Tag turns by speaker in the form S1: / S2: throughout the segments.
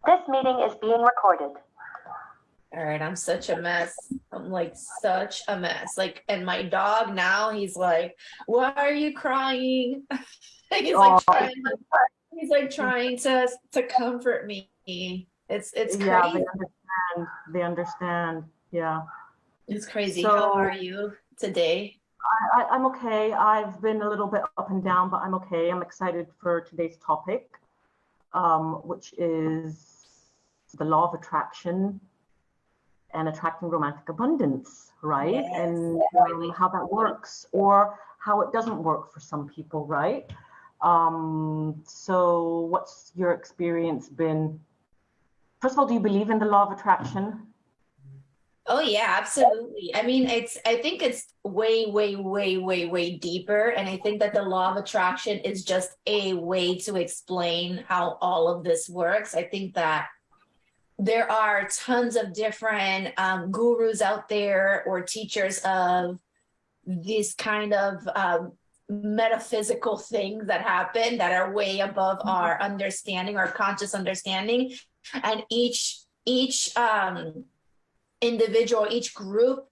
S1: This meeting is being recorded.
S2: All right, I'm such a mess. I'm like such a mess. Like, and my dog now, he's like, "Why are you crying?" He's like
S1: Oh,
S2: he's like trying to comfort me. It's
S1: yeah, they
S2: crazy.
S1: understand. They understand. Yeah.
S2: It's crazy. How
S1: So
S2: are you today?
S1: I'm okay. I've been a little bit up and down, but I'm okay. I'm excited for today's topic, which is the law of attraction and attracting romantic abundance, right?
S2: Yes.
S1: And how that works or how it doesn't work for some people, right? So what's your experience been? First of all, do you believe in the law of attraction?
S2: Oh yeah, absolutely. I mean, I think it's way, way, way, way, way deeper. And I think that the law of attraction is just a way to explain how all of this works. I think that there are tons of different gurus out there or teachers of these kind of metaphysical things that happen that are way above our understanding, our conscious understanding, and each individual, each group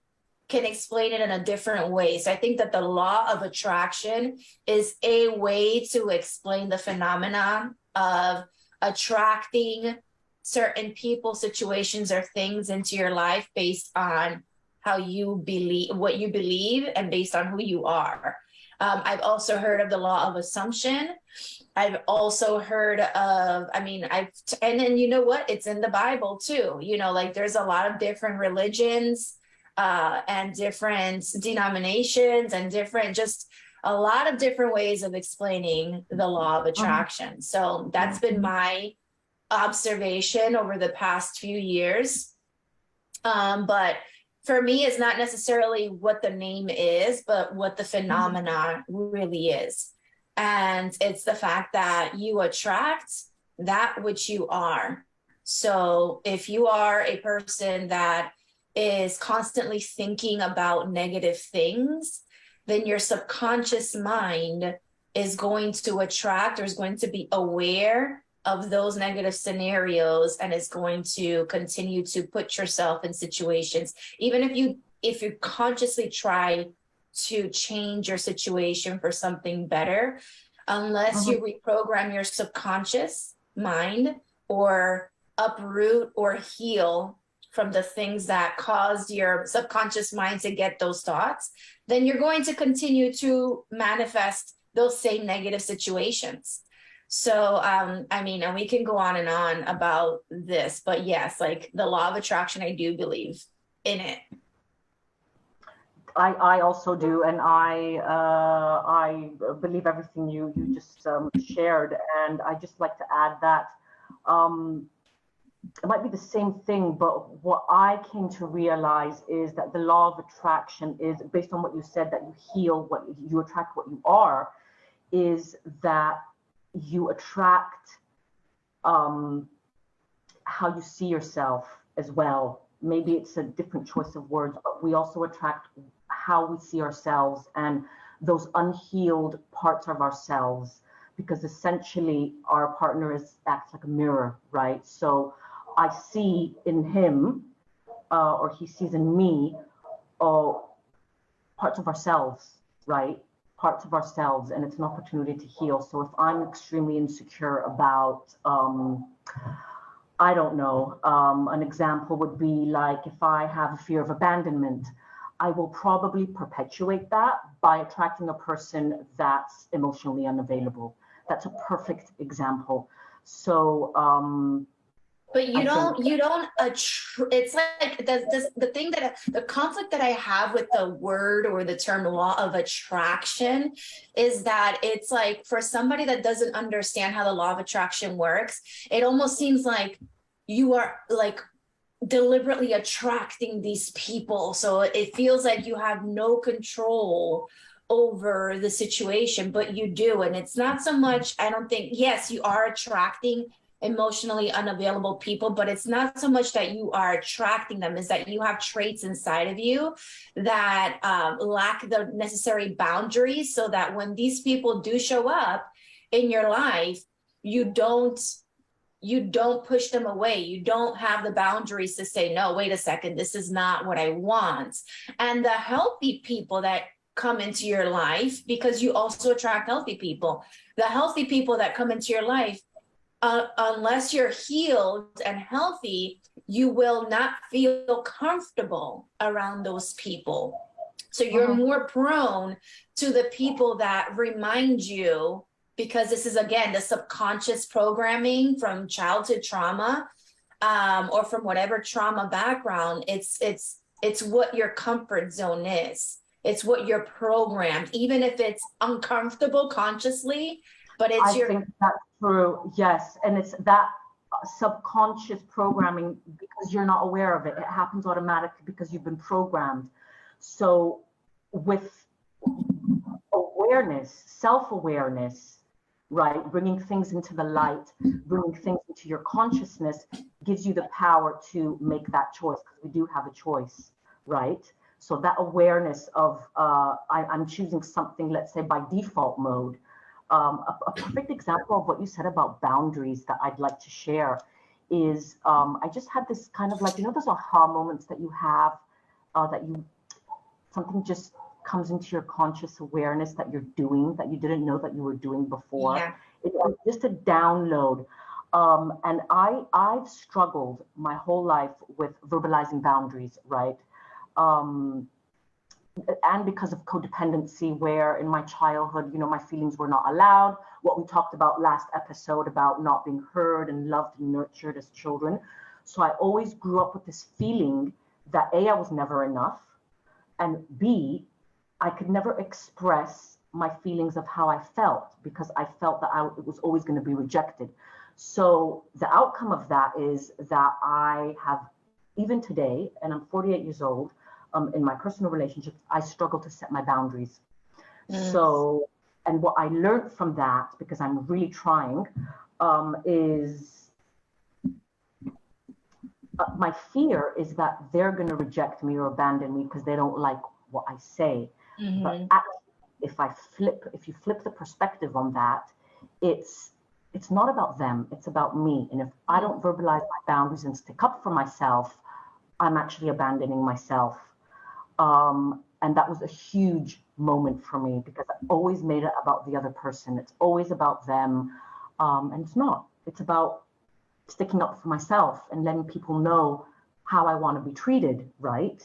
S2: can explain it in a different way. So I think that the law of attraction is a way to explain the phenomena of attracting certain people, situations, or things into your life based on how you believe, what you believe, and based on who you are. I've also heard of the law of assumption. I've also heard of, and then you know what? It's in the Bible too. You know, like there's a lot of different religions and different denominations and different, just a lot of different ways of explaining the law of
S1: Mhm.
S2: attraction. So that's been my observation over the past few years. But for me, it's not necessarily what the name is, but what the
S1: Mhm.
S2: phenomena really is. And it's the fact that you attract that which you are. So if you are a person that is constantly thinking about negative things, then your subconscious mind is going to attract or is going to be aware of those negative scenarios and is going to continue to put yourself in situations, even if you consciously try to change your situation for something better, unless
S1: Mhm.
S2: you reprogram your subconscious mind or uproot or heal from the things that caused your subconscious mind to get those thoughts, then you're going to continue to manifest those same negative situations. So, I mean, and we can go on and on about this, but yes, like the law of attraction, I do believe in it.
S1: I also do, and I believe everything you just shared, and I just like to add that um, it might be the same thing, but what I came to realize is that the law of attraction is based on what you said, that you heal what you attract what you are, is that you attract um, how you see yourself as well. Maybe it's a different choice of words, but we also attract how we see ourselves and those unhealed parts of ourselves, because essentially our partner acts like a mirror, right? So I see in him, or he sees in me, uh, parts of ourselves, right? Parts of ourselves, and it's an opportunity to heal. So if I'm extremely insecure about, I don't know, an example would be like if I have a fear of abandonment, I will probably perpetuate that by attracting a person that's emotionally unavailable. That's a perfect example. So
S2: But
S1: I think,
S2: it's like the thing that the conflict that I have with the word or the term law of attraction is that it's like for somebody that doesn't understand how the law of attraction works, it almost seems like you are like deliberately attracting these people. So it feels like you have no control over the situation, but you do. And it's not so much, I don't think, yes, you are attracting emotionally unavailable people, but it's not so much that you are attracting them, is that you have traits inside of you that lack the necessary boundaries so that when these people do show up in your life, you don't you don't push them away. You don't have the boundaries to say, no, wait a second, this is not what I want. And the healthy people that come into your life, because you also attract healthy people, the healthy people that come into your life, unless you're healed and healthy, you will not feel comfortable around those people. So you're more prone to the people that remind you, because this is, again, the subconscious programming from childhood trauma, or from whatever trauma background. It's what your comfort zone is. It's what you're programmed, even if it's uncomfortable consciously, but it's
S1: I think that's true. Yes. And it's that subconscious programming because you're not aware of it. It happens automatically because you've been programmed. So with awareness, self-awareness, right, bringing things into the light, bringing things into your consciousness gives you the power to make that choice, because we do have a choice, right? So that awareness of I'm choosing something, let's say by default mode. A perfect example of what you said about boundaries that I'd like to share is I just had this kind of like, you know, those aha moments that you have, that you, something just comes into your conscious awareness that you're doing that you didn't know that you were doing before.
S2: Yeah.
S1: It was just a download. And I've struggled my whole life with verbalizing boundaries, right? And because of codependency, where in my childhood, you know, my feelings were not allowed. What we talked about last episode about not being heard and loved and nurtured as children. So I always grew up with this feeling that A, I was never enough, and B, I could never express my feelings of how I felt because I felt that it was always going to be rejected. So the outcome of that is that I have, even today, and I'm 48 years old, in my personal relationships, I struggle to set my boundaries. So, and what I learned from that, because I'm really trying, is my fear is that they're going to reject me or abandon me because they don't like what I say. But actually, if you flip the perspective on that, it's not about them, it's about me. And if I don't verbalize my boundaries and stick up for myself, I'm actually abandoning myself. And that was a huge moment for me because I always made it about the other person. It's always about them. And it's not. It's about sticking up for myself and letting people know how I want to be treated, right?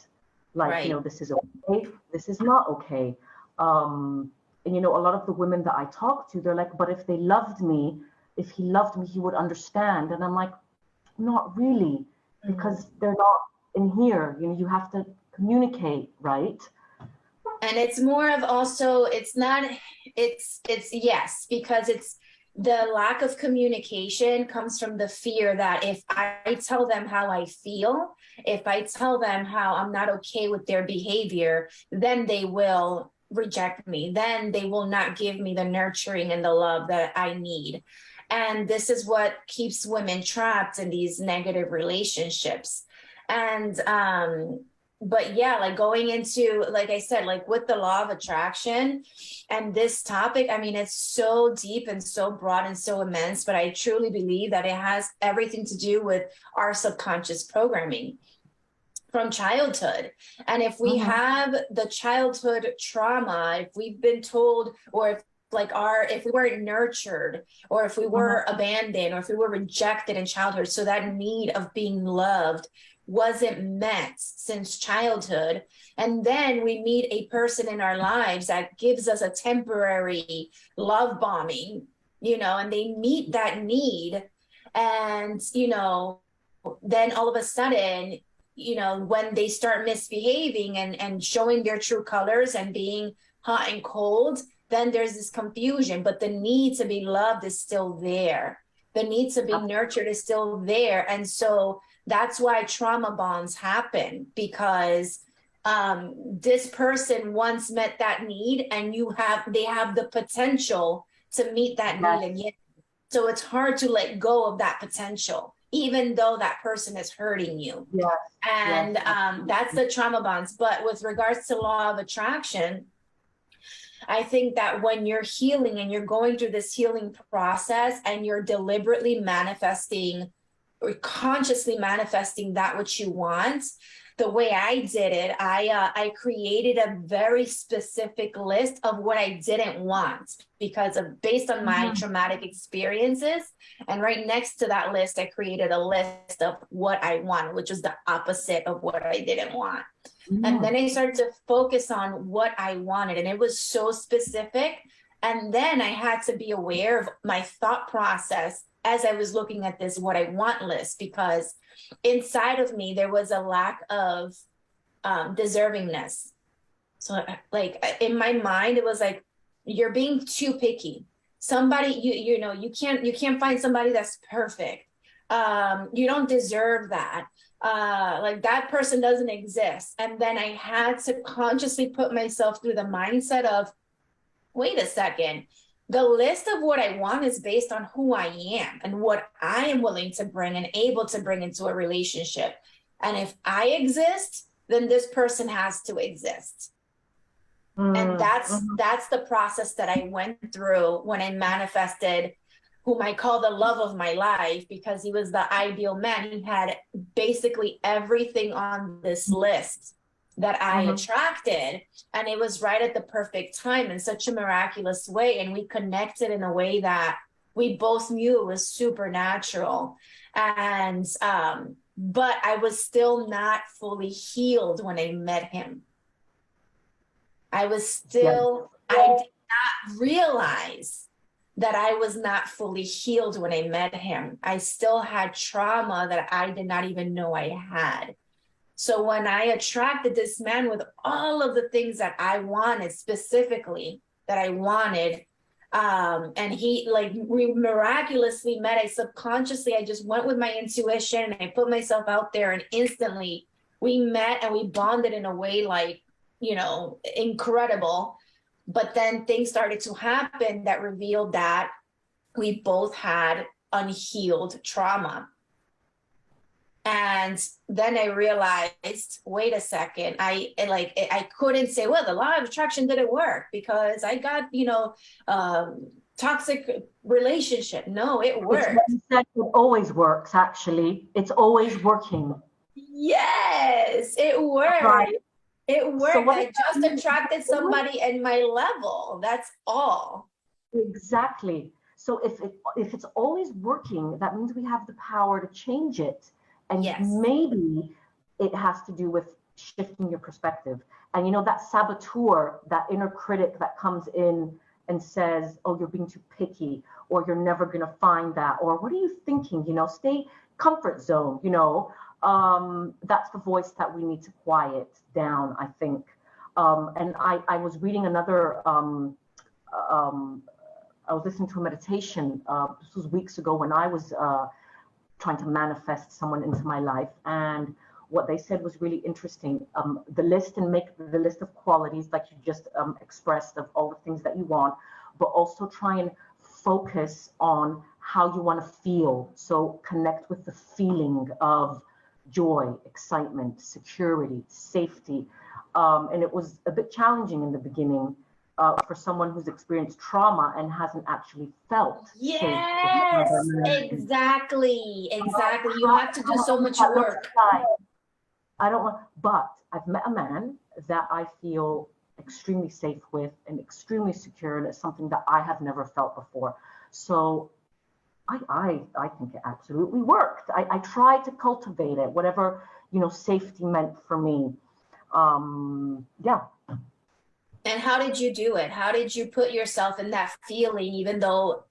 S1: Like, you know, this is okay, this is not okay. And, you know, a lot of the women that I talk to, they're like, but if they loved me, if he loved me, he would understand. And I'm like, not really, because they're not in here. You know, you have to communicate, right?
S2: And it's more of also, it's not, it's yes, because it's the lack of communication comes from the fear that if I tell them how I feel, if I tell them how I'm not okay with their behavior, then they will reject me. Then they will not give me the nurturing and the love that I need. And this is what keeps women trapped in these negative relationships. And but yeah, like going into, like I said, like with the law of attraction and this topic, I mean, it's so deep and so broad and so immense, but I truly believe that it has everything to do with our subconscious programming from childhood. And if we have the childhood trauma, if we've been told, or if we weren't nurtured, or if we were abandoned, or if we were rejected in childhood, so that need of being loved wasn't met since childhood, and then we meet a person in our lives that gives us a temporary love bombing, you know, and they meet that need, and you know, then all of a sudden, you know, when they start misbehaving and showing their true colors and being hot and cold, then there's this confusion, but the need to be loved is still there. The need to be nurtured is still there. And so that's why trauma bonds happen, because this person once met that need, and they have the potential to meet that need again. So it's hard to let go of that potential, even though that person is hurting you. And that's the trauma bonds. But with regards to law of attraction, I think that when you're healing and you're going through this healing process and you're deliberately manifesting or consciously manifesting that which you want, the way I did it, I created a very specific list of what I didn't want because of based on my traumatic experiences. And right next to that list, I created a list of what I wanted, which was the opposite of what I didn't want. And then I started to focus on what I wanted, and it was so specific. And then I had to be aware of my thought process as I was looking at this what I want list, because inside of me there was a lack of deservingness. So like in my mind it was like, you're being too picky. Somebody you know you can't find somebody that's perfect. You don't deserve that. Like that person doesn't exist. And then I had to consciously put myself through the mindset of, wait a second, the list of what I want is based on who I am and what I am willing to bring and able to bring into a relationship. And if I exist, then this person has to exist. And that's the process that I went through when I manifested whom I call the love of my life, because he was the ideal man. He had basically everything on this list that I attracted, and it was right at the perfect time in such a miraculous way. And we connected in a way that we both knew it was supernatural. And but I was still not fully healed when I met him. I was still, I did not realize that I was not fully healed when I met him. I still had trauma that I did not even know I had. So when I attracted this man with all of the things that I wanted, specifically that I wanted, and he like we miraculously met, I subconsciously, I just went with my intuition and I put myself out there, and instantly we met and we bonded in a way like, you know, incredible. But then things started to happen that revealed that we both had unhealed trauma. And then I realized, wait a second, I couldn't say, well, the law of attraction didn't work because I got, you know, toxic relationship. No, it worked.
S1: It always works, actually. It's always working.
S2: Yes, it worked. Right. It worked. So I just attracted somebody in my level. That's all.
S1: Exactly. So if it's always working, that means we have the power to change it. And maybe it has to do with shifting your perspective. And you know, that saboteur, that inner critic that comes in and says, oh, you're being too picky, or you're never going to find that, or what are you thinking? You know, stay comfort zone, you know. That's the voice that we need to quiet down, I think. And I was reading another, I was listening to a meditation, this was weeks ago when I was trying to manifest someone into my life. And what they said was really interesting. The list, and make the list of qualities like you just expressed of all the things that you want, but also try and focus on how you want to feel. So connect with the feeling of joy, excitement, security, safety. And it was a bit challenging in the beginning for someone who's experienced trauma and hasn't actually felt.
S2: Yes, exactly. You have to do so much work.
S1: I don't want, but I've met a man that I feel extremely safe with and extremely secure, and it's something that I have never felt before. So I think it absolutely worked. I tried to cultivate it, whatever, you know, safety meant for me. Yeah.
S2: And how did you do it? How did you put yourself in that feeling, even though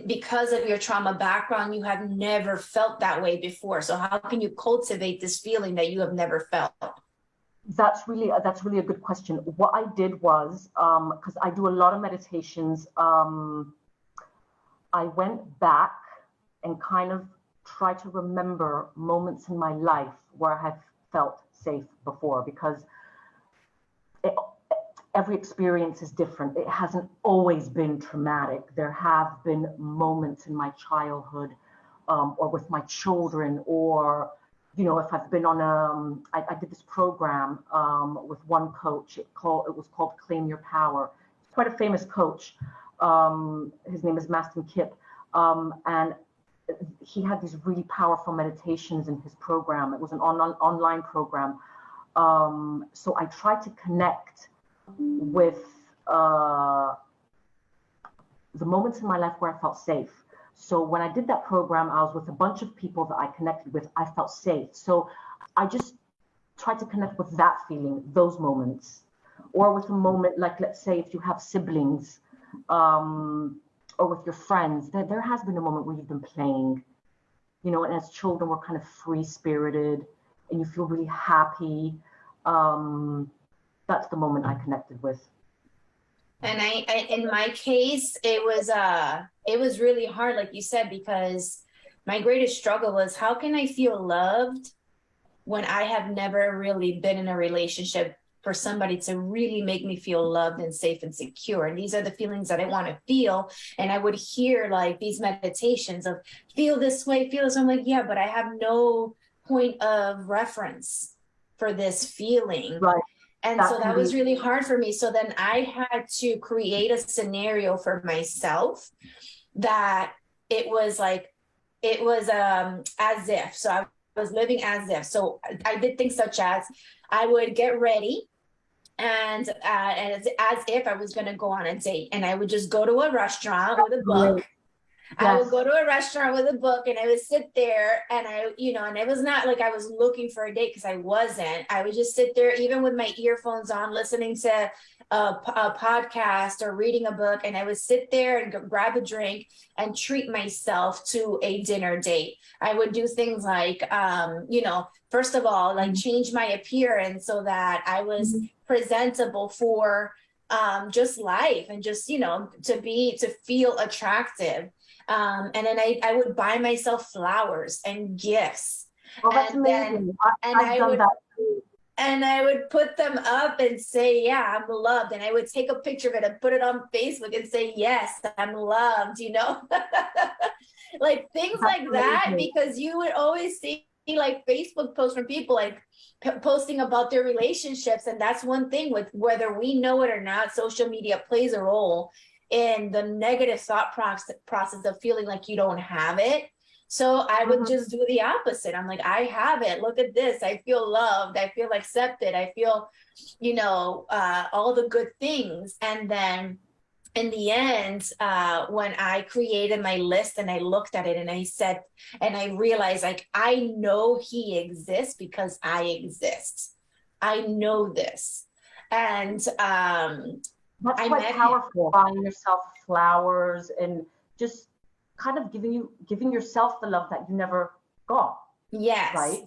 S2: because of your trauma background, you have never felt that way before? So how can you cultivate this feeling that you have never felt?
S1: That's really a good question. What I did was, because I do a lot of meditations, I went back and kind of tried to remember moments in my life where I have felt safe before, because every experience is different. It hasn't always been traumatic. There have been moments in my childhood or with my children, or, you know, if I've been on I did this program with one coach. It was called Claim Your Power. quite a famous coach. His name is Maston Kipp, and he had these really powerful meditations in his program. It was an online program. So I tried to connect with the moments in my life where I felt safe. So when I did that program, I was with a bunch of people that I connected with. I felt safe. So I just tried to connect with that feeling, those moments, or with a moment like, let's say, if you have siblings, or with your friends, there has been a moment where you've been playing, and as children, we're kind of free spirited and you feel really happy. That's the moment I connected with.
S2: And I in my case, it was really hard, like you said, because my greatest struggle was, how can I feel loved when I have never really been in a relationship for somebody to really make me feel loved and safe and secure. And these are the feelings that I want to feel. And I would hear like these meditations of feel this way, feel this. I'm like, yeah, but I have no point of reference for this feeling.
S1: Right.
S2: And so that was really hard for me. So then I had to create a scenario for myself that it was as if. So I was living as if. So I did things such as I would get ready and as if I was going to go on a date, and I would just go to a restaurant with a book. Yes. I would go to a restaurant with a book and I would sit there and and it was not like I was looking for a date, because I wasn't. I would just sit there, even with my earphones on, listening to a podcast or reading a book. And I would sit there and grab a drink and treat myself to a dinner date. I would do things like, first of all, like change my appearance so that I was presentable for just life and just, to feel attractive. And then I would buy myself flowers and gifts.
S1: Oh, that's amazing.
S2: And I would put them up and say, yeah, I'm loved. And I would take a picture of it and put it on Facebook and say, yes, I'm loved, like things like that, because you would always see like Facebook posts from people like posting about their relationships. And that's one thing, with whether we know it or not, social media plays a role in the negative thought process of feeling like you don't have it. So I would just do the opposite. I'm like, I have it. Look at this. I feel loved. I feel accepted. I feel, all the good things. And then in the end, when I created my list and I looked at it and I said, and I realized, like, I know he exists because I exist. I know this. And
S1: that's quite powerful. Buying yourself flowers and just kind of giving yourself the love that you never got.
S2: Yes.
S1: Right.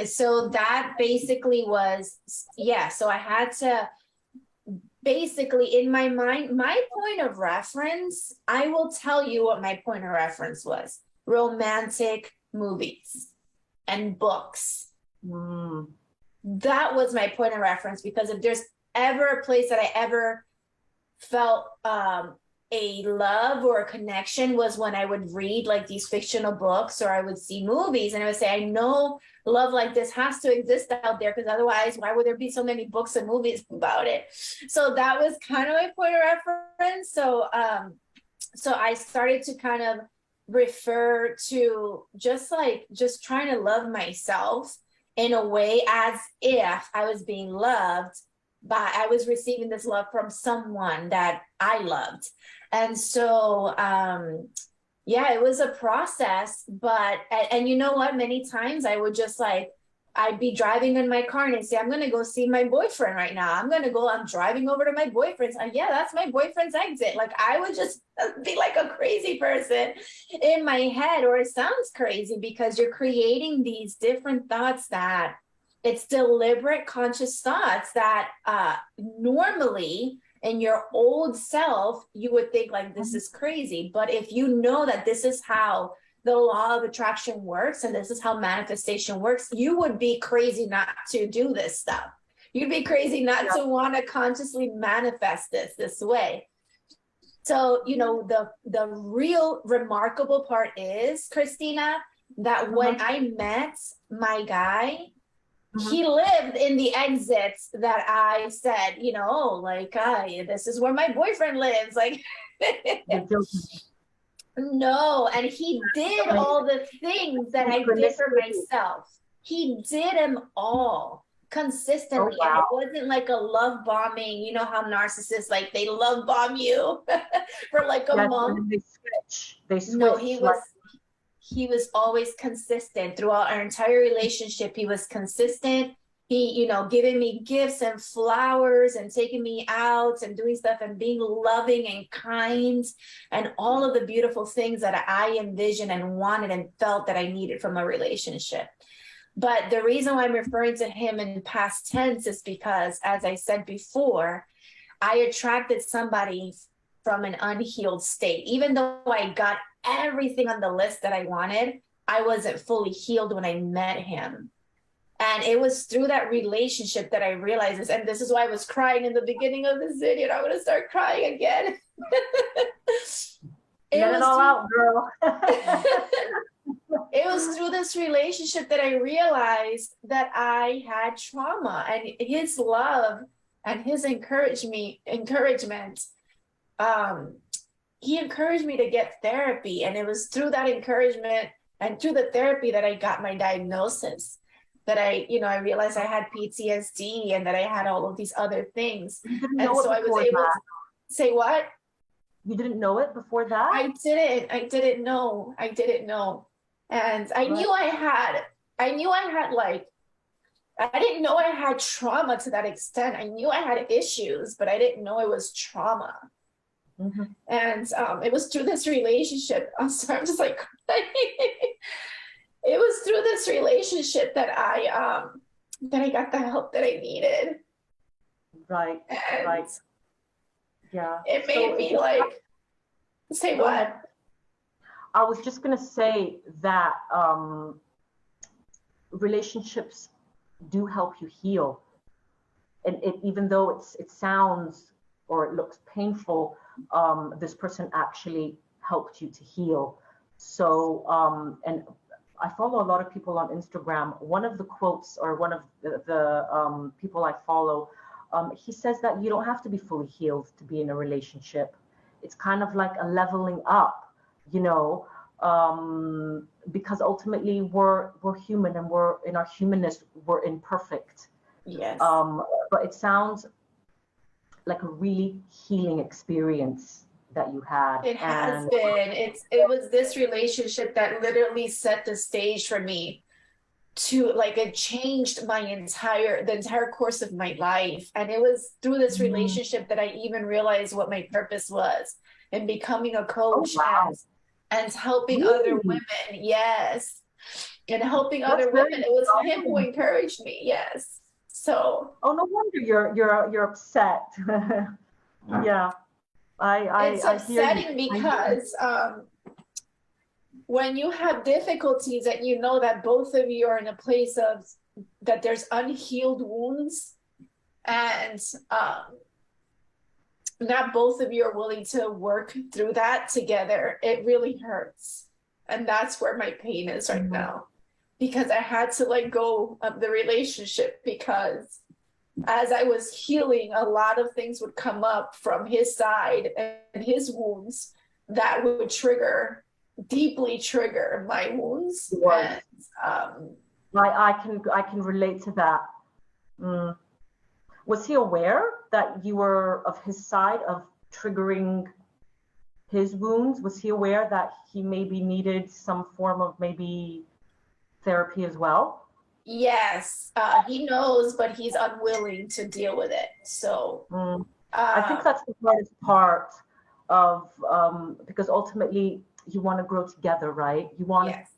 S2: So that basically was, yeah. So I had to basically, in my mind, my point of reference, I will tell you what my point of reference was: romantic movies and books. That was my point of reference, because if there's ever a place that I ever felt a love or a connection, was when I would read like these fictional books, or I would see movies, and I would say, I know love like this has to exist out there, because otherwise why would there be so many books and movies about it? So that was kind of my point of reference. So I started to kind of refer to just trying to love myself in a way as if I was being loved I was receiving this love from someone that I loved. And so, it was a process, and you know what? Many times I would just I'd be driving in my car and I'd say, I'm going to go see my boyfriend right now. I'm driving over to my boyfriend's. Yeah, that's my boyfriend's exit. Like, I would just be like a crazy person in my head, or it sounds crazy because you're creating these different thoughts that it's deliberate, conscious thoughts that normally in your old self, you would think like, this is crazy. But if you know that this is how the law of attraction works and this is how manifestation works, you would be crazy not to do this stuff. You'd be crazy not to want to consciously manifest this way. So, the real remarkable part is, Christina, that when I met my guy,
S1: Mhm.
S2: he lived in the exits that I said, you know, oh, like, this is where my boyfriend lives. Like,
S1: You're joking.
S2: no. And he did all the things that I did for
S1: Synchronicity.
S2: myself. He did them all
S1: Oh
S2: consistently. And it
S1: wow.
S2: wasn't like a love bombing. You know how narcissists, like, they love bomb you for like a
S1: Yes, and
S2: month.
S1: then they switch. They
S2: No,
S1: switch like
S2: he was always consistent throughout our entire relationship. He was consistent. He, you know, giving me gifts and flowers and taking me out and doing stuff and being loving and kind and all of the beautiful things that I envisioned and wanted and felt that I needed from a relationship. But the reason why I'm referring to him in past tense is because, as I said before, I attracted somebody from an unhealed state. Even though I got everything on the list that I wanted, I wasn't fully healed when I met him. And it was through that relationship that I realized this. And this is why I was crying in the beginning of this video. And I'm going to start crying again. It
S1: let it
S2: was
S1: all
S2: through
S1: out, girl.
S2: it was through this relationship that I realized that I had trauma, and his love and his encouragement, um, he encouraged me to get therapy. And it was through that encouragement and through the therapy that I got my diagnosis. That I realized I had PTSD and that I had all of these other things.
S1: You didn't
S2: And
S1: know it
S2: so I was
S1: before
S2: able
S1: that.
S2: to say what?
S1: You didn't know it before that?
S2: I didn't know. I didn't know. And I
S1: Right.
S2: knew I had like, I didn't know I had trauma to that extent. I knew I had issues, but I didn't know it was trauma.
S1: Mhm.
S2: And it was through this relationship. I'm sorry, I'm just like crying. It was through this relationship that I got the help that I needed.
S1: Right.
S2: And
S1: Right. Yeah.
S2: it
S1: So
S2: made me like say
S1: go ahead.
S2: what?
S1: I was just gonna say that relationships do help you heal, and even though it sounds or it looks painful, this person actually helped you to heal. So and I follow a lot of people on Instagram. One of the quotes, or one of the people I follow, he says that you don't have to be fully healed to be in a relationship. It's kind of like a leveling up, you know, because ultimately we're human, and we're in our humanness, we're imperfect.
S2: Yes.
S1: Um, but it sounds like a really healing experience that you had.
S2: It has
S1: And
S2: been. It was this relationship that literally set the stage for me to like it changed the entire course of my life. And it was through this
S1: mm,
S2: relationship that I even realized what my purpose was in becoming a
S1: oh
S2: coach
S1: wow,
S2: and helping other
S1: really?
S2: women. Yes. And helping
S1: That's
S2: other
S1: very
S2: women. It was him who
S1: exciting.
S2: encouraged me. Yes. So
S1: Oh, no wonder you're upset. Yeah,
S2: it's
S1: I hear you.
S2: upsetting
S1: I hear you.
S2: because when you have difficulties and you know that both of you are in a place of that there's unhealed wounds, and not both of you are willing to work through that together, it really hurts. And that's where my pain is right
S1: Mhm.
S2: now, because I had to let go of the relationship, because as I was healing, a lot of things would come up from his side and his wounds that would deeply trigger my wounds.
S1: It was.
S2: And um,
S1: I can relate to that. Mm. Was he aware that you were of his side, of triggering his wounds? Was he aware that he maybe needed some form of maybe therapy as well?
S2: yes, he knows, but he's unwilling to deal with it. So,
S1: Mm. I think
S2: um,
S1: that's the hardest part of because ultimately you want to grow together, right? You want to.
S2: yes,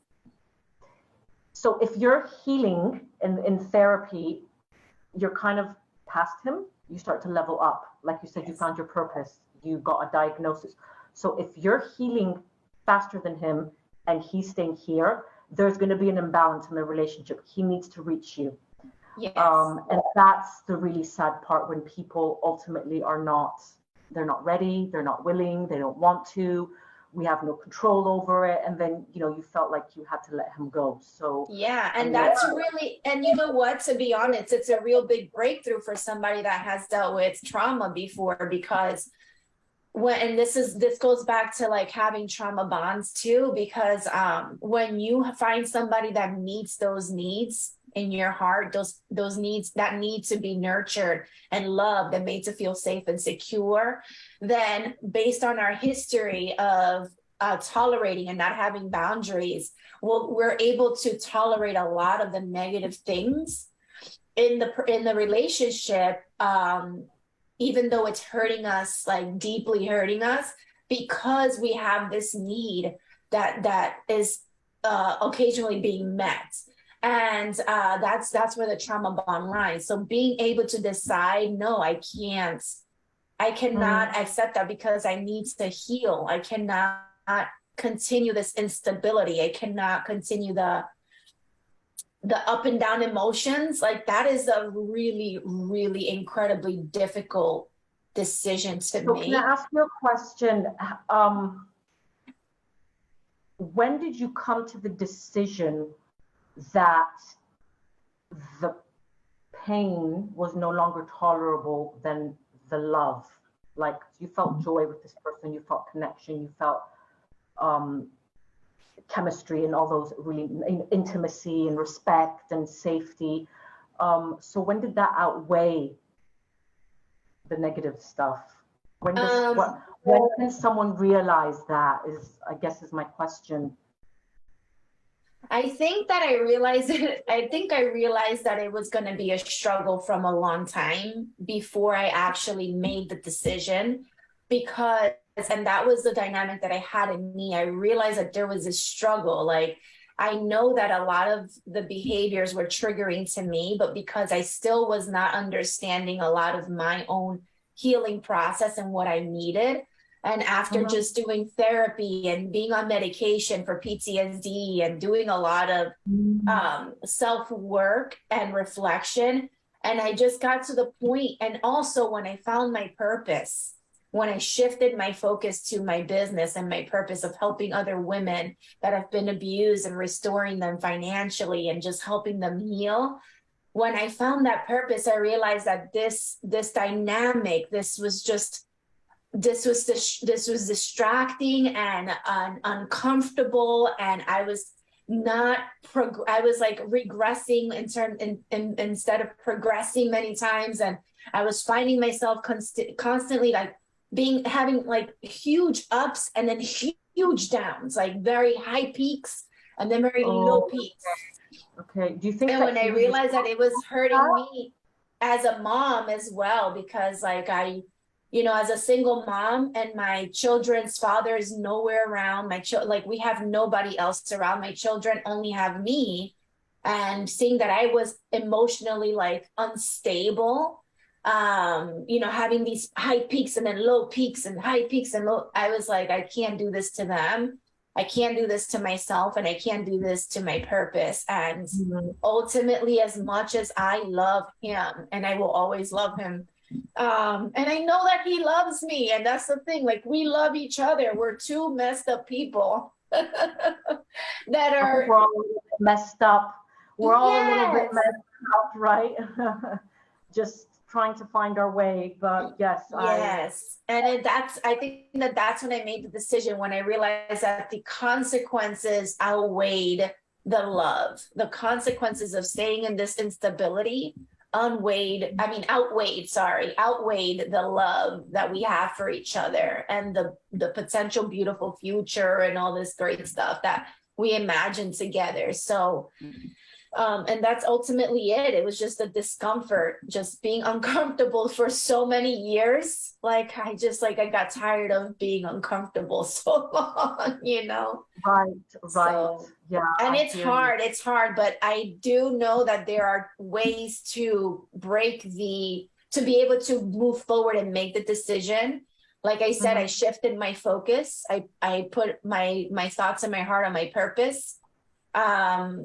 S1: So if you're healing in therapy, you're kind of past him. You start to level up. Like you said, you
S2: yes,
S1: found your purpose. You got a diagnosis. So if you're healing faster than him and he's staying here, there's going to be an imbalance in the relationship. He needs to reach you.
S2: yes,
S1: And that's the really sad part, when people ultimately are not, they're not ready, they're not willing, they don't want to. we have no control over it, and then you felt like you had to let him go. So
S2: yeah, and that's really, and you know what, to be honest, it's a real big breakthrough for somebody that has dealt with trauma before, because and this goes back to like having trauma bonds too, because when you find somebody that meets those needs in your heart, those needs that need to be nurtured and loved and made to feel safe and secure, then based on our history of tolerating and not having boundaries, we're able to tolerate a lot of the negative things in the relationship, even though it's hurting us, like deeply hurting us, because we have this need that is occasionally being met. And that's where the trauma bond lies. So being able to decide, no, I cannot accept that, because I need to heal. I cannot continue this instability. I cannot continue the up and down emotions. Like, that is a really, really incredibly difficult decision to make.
S1: Can I ask you a question? When did you come to the decision that the pain was no longer tolerable than the love? Like, you felt joy with this person, you felt connection, you felt chemistry and all those really intimacy and respect and safety. So when did that outweigh the negative stuff? When can someone realize that, I guess is my question.
S2: I think I realized that it was going to be a struggle from a long time before I actually made the decision, because, and that was the dynamic that I had in me. I realized that there was a struggle. Like, I know that a lot of the behaviors were triggering to me, but because I still was not understanding a lot of my own healing process and what I needed. And after just doing therapy and being on medication for PTSD and doing a lot of self-work and reflection, and I just got to the point, and also when I found my purpose, when I shifted my focus to my business and my purpose of helping other women that have been abused and restoring them financially and just helping them heal. When I found that purpose, I realized that this dynamic, this was distracting and uncomfortable, and I was I was like regressing instead of progressing many times, and I was finding myself constantly like having like huge ups and then huge downs, like very high peaks and then very low peaks.
S1: Okay. Do you think?
S2: And when I realized that it was hurting me as a mom as well, because like as a single mom and my children's father is nowhere around, like we have nobody else around, my children only have me, and seeing that I was emotionally like unstable, having these high peaks and then low peaks and high peaks and low, I was like, I can't do this to them. I can't do this to myself, and I can't do this to my purpose. And ultimately, as much as I love him, and I will always love him, and I know that he loves me, and that's the thing, like, we love each other. We're two messed up people that are
S1: we're all a little bit messed up. We're all a little bit messed up, right? Just trying to find our way. But yes.
S2: And I think that's when I made the decision, when I realized that the consequences outweighed the love. The consequences of staying in this instability outweighed the love that we have for each other, and the potential beautiful future and all this great stuff that we imagine together. So and that's ultimately it. It was just a discomfort, just being uncomfortable for so many years. Like, I got tired of being uncomfortable so long,
S1: Right.
S2: So, yeah. And it's hard, but I do know that there are ways to to be able to move forward and make the decision. Like I said, I shifted my focus. I put my thoughts and my heart on my purpose. I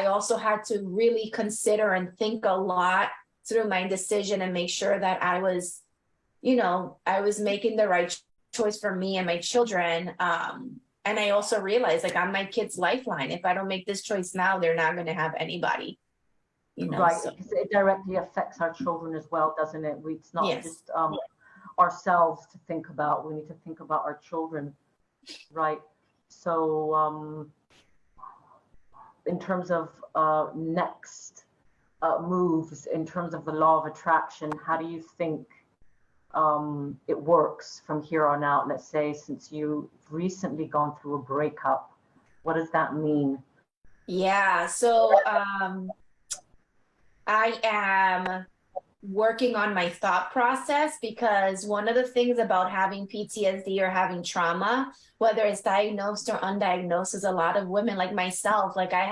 S2: also had to really consider and think a lot through my decision and make sure that I was making the right choice for me and my children. And I also realized, like, I'm my kid's lifeline. If I don't make this choice now, they're not going to have anybody, you know.
S1: Right,
S2: So
S1: because it directly affects our children as well, doesn't it? It's not
S2: yes.
S1: just ourselves to think about. We need to think about our children, right? So in terms of next moves, in terms of the law of attraction, how do you think it works from here on out? Let's say, since you've recently gone through a breakup, what does that mean?
S2: Yeah. So I am working on my thought process, because one of the things about having PTSD or having trauma, whether it's diagnosed or undiagnosed, is a lot of women like myself, like I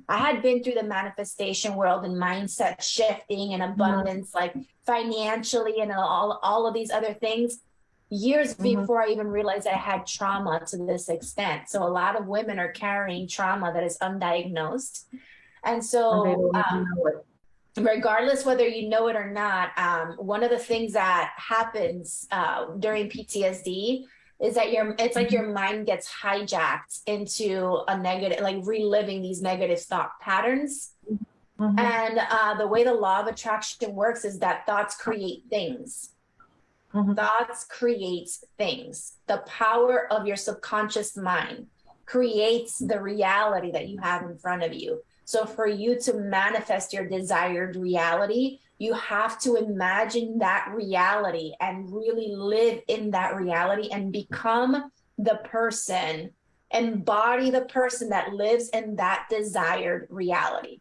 S2: had been through the manifestation world and mindset shifting and abundance, like financially and all of these other things, years
S1: Mm-hmm.
S2: before I even realized I had trauma to this extent. So a lot of women are carrying trauma that is undiagnosed. And
S1: And they
S2: so
S1: don't even know it.
S2: regardless whether you know it or not, one of the things that happens during PTSD is that it's like your mind gets hijacked into a negative, like reliving these negative thought patterns.
S1: Mm-hmm.
S2: And the way the law of attraction works is that thoughts create things.
S1: Mm-hmm.
S2: Thoughts create things. The power of your subconscious mind creates the reality that you have in front of you. So for you to manifest your desired reality, you have to imagine that reality and really live in that reality and become the person, embody the person that lives in that desired reality.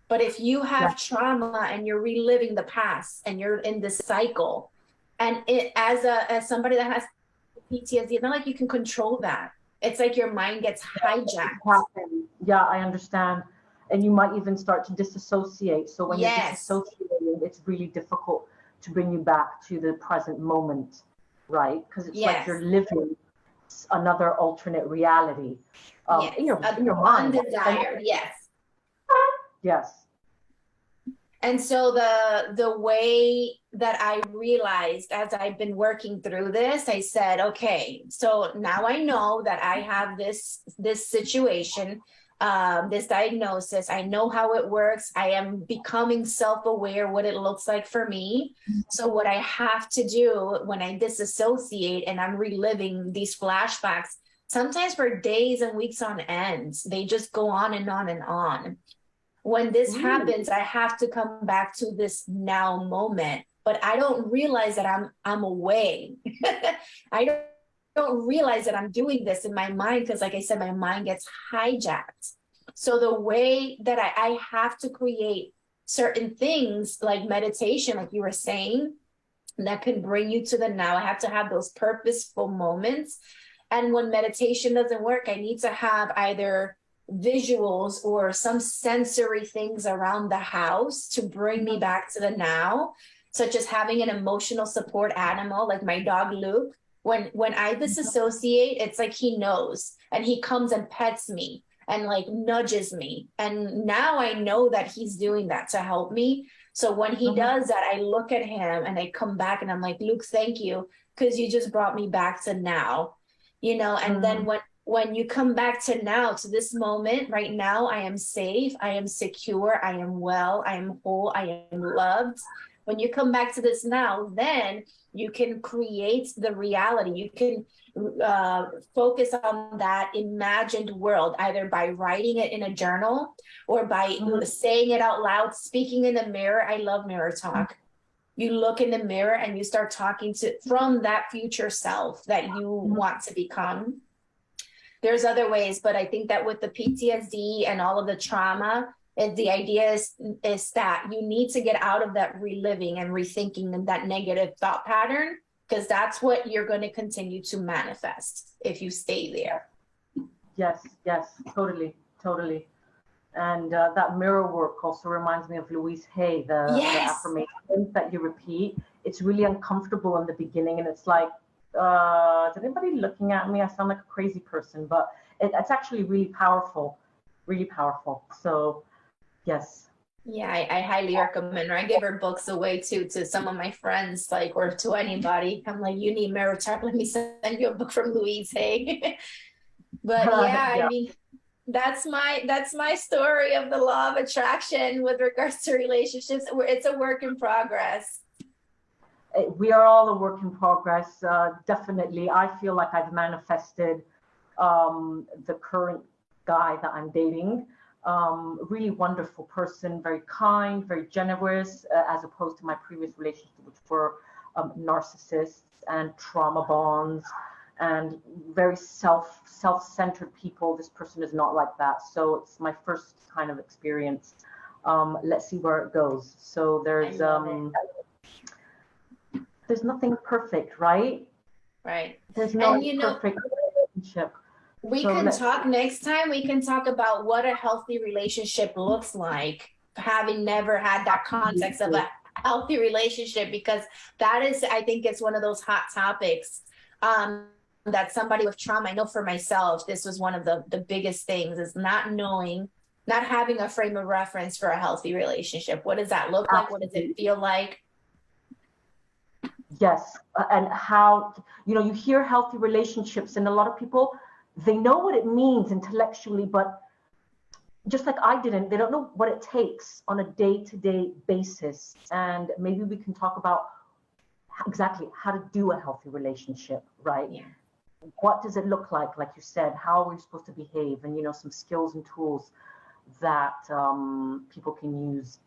S2: But if you
S1: Yeah.
S2: have trauma and you're reliving the past and you're in this cycle, and it as somebody that has PTSD, it's not like you can control that. It's like your mind gets hijacked.
S1: Yeah, I understand. And you might even start to disassociate. So when you're
S2: Yes,
S1: disassociating, it's really difficult to bring you back to the present moment, right? Because it's like
S2: yes,
S1: you're living another alternate reality
S2: yes.
S1: in your mind. And
S2: Undesired, yes.
S1: yes.
S2: And so the way that I realized as I've been working through this, I said, okay, so now I know that I have this situation, this diagnosis. I know how it works. I am becoming self-aware what it looks like for me. So what I have to do when I disassociate and I'm reliving these flashbacks, sometimes for days and weeks on end, they just go on and on and on. When this
S1: Ooh.
S2: happens, I have to come back to this now moment, but I don't realize that I'm away. I don't realize that I'm doing this in my mind, because like I said, my mind gets hijacked. So the way that I have to create certain things like meditation, like you were saying, that can bring you to the now. I have to have those purposeful moments. And when meditation doesn't work, I need to have either visuals or some sensory things around the house to bring me back to the now, such as having an emotional support animal like my dog Luke. When I disassociate, it's like he knows and he comes and pets me and like nudges me. And now I know that he's doing that to help me. So when he
S1: Mhm.
S2: does that, I look at him and I come back and I'm like, Luke, thank you, because you just brought me back to now, you know. And then
S1: Mhm.
S2: when you come back to now, to this moment right now, I am safe, I am secure, I am well, I am whole, I am loved. When you come back to this now, then you can create the reality. You can focus on that imagined world, either by writing it in a journal or by
S1: Mhm.
S2: saying it out loud, speaking in the mirror. I love mirror talk. You look in the mirror and you start talking to from that future self that you
S1: Mhm.
S2: want to become. There's other ways, but I think that with the PTSD and all of the trauma, the idea is that you need to get out of that reliving and rethinking that negative thought pattern, because that's what you're going to continue to manifest if you stay there.
S1: Yes, yes, totally, totally. And that mirror work also reminds me of Louise Hay, the
S2: Yes.
S1: affirmations that you repeat. It's really uncomfortable in the beginning, and it's like, is anybody looking at me? I sound like a crazy person, but it's actually really powerful, really powerful. So, yes.
S2: Yeah, I highly recommend her. I give her books away too to some of my friends, like, or to anybody. I'm like, you need Marital, let me send you a book from Louise Hay. But yeah, I
S1: Yeah.
S2: mean, that's my story of the law of attraction with regards to relationships. It's a work in progress.
S1: We are all a work in progress. Definitely. I feel like I've manifested the current guy that I'm dating. Really wonderful person, very kind, very generous, as opposed to my previous relationships, which were narcissists and trauma bonds and very self-centered people. This person is not like that. So it's my first kind of experience. Let's see where it goes. So
S2: I love it.
S1: there's nothing perfect, right?
S2: Right.
S1: There's
S2: And
S1: no perfect relationship.
S2: we
S1: So
S2: can
S1: let's
S2: talk next time. We can talk about what a healthy relationship looks like, having never had that context of a healthy relationship, because that is, I think it's one of those hot topics. That somebody with trauma, I know for myself, this was one of the biggest things is not knowing, not having a frame of reference for a healthy relationship. What does that look like? What does it
S1: absolutely.
S2: feel like?
S1: Yes, and how, you hear healthy relationships, and a lot of people, they know what it means intellectually, but just like I didn't, they don't know what it takes on a day-to-day basis. And maybe we can talk about exactly how to do a healthy relationship, right?
S2: Yeah.
S1: What does it look like you said, how are we supposed to behave, and some skills and tools that people can use.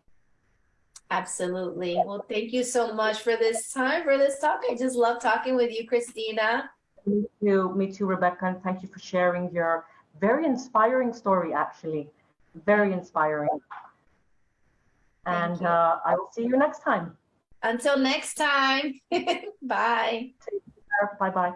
S2: Absolutely. Well, thank you so much for this time, for this talk. I just love talking with you, Christina.
S1: Me too, Rebecca, and thank you for sharing your very inspiring story, actually.
S2: Yeah,
S1: Very inspiring.
S2: thank
S1: And
S2: you.
S1: I will see you next time.
S2: Until next time. Bye.
S1: Take care. Bye bye.